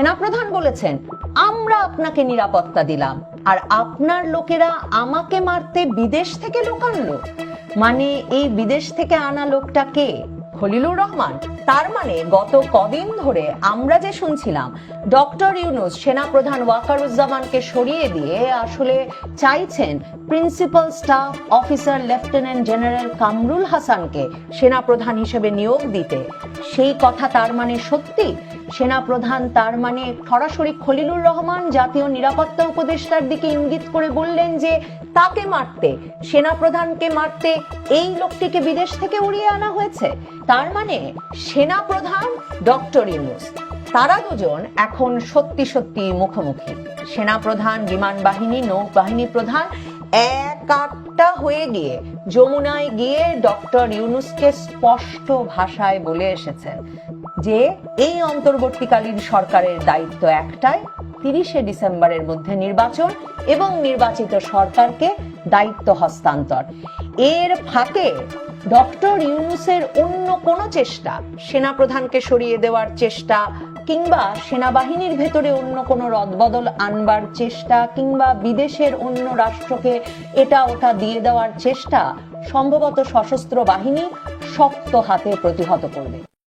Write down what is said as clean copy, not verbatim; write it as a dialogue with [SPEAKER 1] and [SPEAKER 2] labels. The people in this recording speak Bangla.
[SPEAKER 1] সেনাপ্রধান বলেছেন, আমরা আপনাকে নিরাপত্তা দিলাম আর আপনার লোকেরা আমাকে মারতে বিদেশ থেকে লোক আনলো। মানে এই বিদেশ থেকে আনা লোকটা কে? খলিলুর রহমান। তার মানে গত কদিন ধরে আমরা যে শুনছিলাম ডক্টর ইউনূস সেনাপ্রধান ওয়াকারুজ্জামানকে সরিয়ে দিয়ে আসলে চাইছেন principal staff officer lieutenant general Kamrul হাসানকে সেনাপ্রধান হিসেবে নিয়োগ দিতে, সেই কথা তার মানে সত্যি? সেনাপ্রধান তার মানে সরাসরি খলিলুর রহমান জাতীয় নিরাপত্তা উপদেষ্টার দিকে ইঙ্গিত করে বললেন যে তাকে মারতে, সেনাপ্রধানকে মারতে এই লোকটিকে বিদেশ থেকে উড়িয়ে আনা হয়েছে। তার মানে সেনাপ্রধান ডক্টর ইউনূস তারা দুজন এখন সত্যি সত্যি মুখোমুখি। সেনাপ্রধান, বিমান বাহিনী, নৌবাহিনী প্রধান একাট্টা হয়ে গিয়ে যমুনায় গিয়ে ডক্টর ইউনূসকে স্পষ্ট ভাষায় বলে এসেছেন যে এই অন্তর্বর্তীকালীন সরকারের দায়িত্ব একটাই, 30শে ডিসেম্বরের মধ্যে নির্বাচন এবং নির্বাচিত সরকারকে দায়িত্ব হস্তান্তর। এর ফাঁকে ডক্টর ইউনূসের অন্য কোনো চেষ্টা, সেনাপ্রধানকে সরিয়ে দেওয়ার চেষ্টা কিংবা সেনাবাহিনীর ভেতরে অন্য কোনো রদবদল আনবার চেষ্টা কিংবা বিদেশের অন্য রাষ্ট্রকে এটা ওটা দিয়ে দেওয়ার চেষ্টা সম্ভবত সশস্ত্র বাহিনী শক্ত হাতে প্রতিহত করবে।